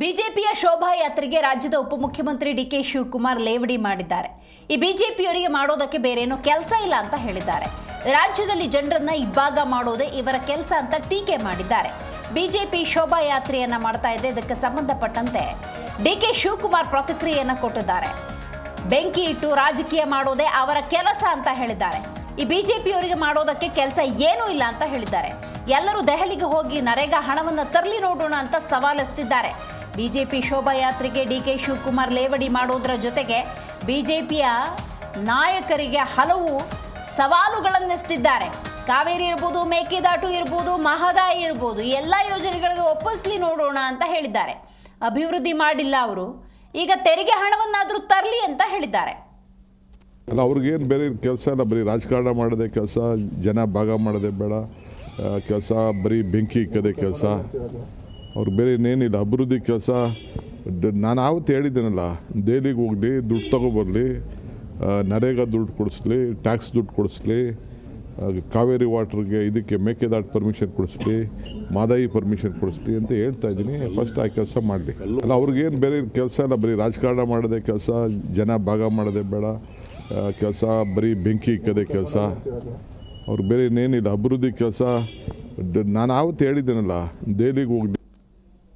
ಬಿಜೆಪಿಯ ಶೋಭಾಯಾತ್ರೆಗೆ ರಾಜ್ಯದ ಉಪಮುಖ್ಯಮಂತ್ರಿ ಡಿಕೆ ಶಿವಕುಮಾರ್ ಲೇವಡಿ ಮಾಡಿದ್ದಾರೆ. ಈ ಬಿಜೆಪಿಯವರಿಗೆ ಮಾಡೋದಕ್ಕೆ ಬೇರೇನೋ ಕೆಲಸ ಇಲ್ಲ ಅಂತ ಹೇಳಿದ್ದಾರೆ. ರಾಜ್ಯದಲ್ಲಿ ಜನರನ್ನ ಇಬ್ಬಾಗ ಮಾಡೋದೇ ಇವರ ಕೆಲಸ ಅಂತ ಟೀಕೆ ಮಾಡಿದ್ದಾರೆ. ಬಿಜೆಪಿ ಶೋಭಾಯಾತ್ರೆಯನ್ನ ಮಾಡ್ತಾ ಇದೆ. ಇದಕ್ಕೆ ಸಂಬಂಧಪಟ್ಟಂತೆ ಡಿಕೆ ಶಿವಕುಮಾರ್ ಪ್ರತಿಕ್ರಿಯೆಯನ್ನ ಕೊಟ್ಟಿದ್ದಾರೆ. ಬೆಂಕಿ ಇಟ್ಟು ರಾಜಕೀಯ ಮಾಡೋದೇ ಅವರ ಕೆಲಸ ಅಂತ ಹೇಳಿದ್ದಾರೆ. ಈ ಬಿಜೆಪಿಯವರಿಗೆ ಮಾಡೋದಕ್ಕೆ ಕೆಲಸ ಏನೂ ಇಲ್ಲ ಅಂತ ಹೇಳಿದ್ದಾರೆ. ಎಲ್ಲರೂ ದೆಹಲಿಗೆ ಹೋಗಿ ನರೇಗಾ ಹಣವನ್ನು ತರಲಿ ನೋಡೋಣ ಅಂತ ಸವಾಲೆಸ್ತಿದ್ದಾರೆ. ಬಿಜೆಪಿ ಶೋಭಾಯಾತ್ರೆಗೆ ಡಿಕೆ ಶಿವಕುಮಾರ್ ಲೇವಡಿ ಮಾಡೋದ್ರ ಜೊತೆಗೆ ಬಿಜೆಪಿಯ ನಾಯಕರಿಗೆ ಹಲವು ಸವಾಲುಗಳನ್ನೆಸ್ತಿದ್ದಾರೆ. ಕಾವೇರಿ ಇರ್ಬೋದು, ಮೇಕೆದಾಟು ಇರ್ಬೋದು, ಮಹದಾಯಿ ಇರ್ಬೋದು, ಎಲ್ಲ ಯೋಜನೆಗಳಿಗೆ ಒಪ್ಪಿಸ್ಲಿ ನೋಡೋಣ ಅಂತ ಹೇಳಿದ್ದಾರೆ. ಅಭಿವೃದ್ಧಿ ಮಾಡಿಲ್ಲ ಅವರು, ಈಗ ತೆರಿಗೆ ಹಣವನ್ನಾದರೂ ತರಲಿ ಅಂತ ಹೇಳಿದ್ದಾರೆ. ಅಲ್ಲ, ಅವ್ರಿಗೇನು ಬೇರೆ ಕೆಲಸ ಇಲ್ಲ, ಬರೀ ರಾಜಕಾರಣ ಮಾಡೋದೇ ಕೆಲಸ, ಜನ ಭಾಗ ಮಾಡೋದೇ ಬೇಡ ಕೆಲಸ, ಬರೀ ಬೆಂಕಿ ಇಕ್ಕದೇ ಕೆಲಸ. ಅವ್ರಿಗೆ ಬೇರೆ ಇನ್ನೇನಿಲ್ಲ, ಅಭಿವೃದ್ಧಿ ಕೆಲಸ. ನಾನು ಆವತ್ತು ಹೇಳಿದ್ದೇನಲ್ಲ, ದೆಹಲಿಗೆ ಹೋಗಲಿ, ದುಡ್ಡು ತೊಗೊಬರಲಿ, ನರೇಗಾ ದುಡ್ಡು ಕೊಡಿಸ್ಲಿ, ಟ್ಯಾಕ್ಸ್ ದುಡ್ಡು ಕೊಡಿಸ್ಲಿ, ಕಾವೇರಿ ವಾಟ್ರಿಗೆ ಇದಕ್ಕೆ ಮೇಕೆದಾಟು ಪರ್ಮಿಷನ್ ಕೊಡಿಸ್ಲಿ, ಮಹದಾಯಿ ಪರ್ಮಿಷನ್ ಕೊಡಿಸ್ಲಿ ಅಂತ ಹೇಳ್ತಾ ಇದ್ದೀನಿ. ಫಸ್ಟ್ ಆ ಕೆಲಸ ಮಾಡಲಿ. ಅಲ್ಲ, ಅವ್ರಿಗೇನು ಬೇರೆ ಕೆಲಸ ಇಲ್ಲ, ಬರೀ ರಾಜಕಾರಣ ಮಾಡೋದೇ ಕೆಲಸ, ಜನ ಭಾಗ ಮಾಡೋದೇ ಬೇಡ ಕೆಲಸ, ಬರೀ ಬೆಂಕಿ ಇಕ್ಕದೇ ಕೆಲಸ. ಅವ್ರಿಗೆ ಬೇರೆ ಇನ್ನೇನಿಲ್ಲ, ಅಭಿವೃದ್ಧಿ ಕೆಲಸ. ನಾನು ಆವತ್ತು ಹೇಳಿದ್ದೇನಲ್ಲ, ದೆಹಲಿಗೆ ಹೋಗಲಿ.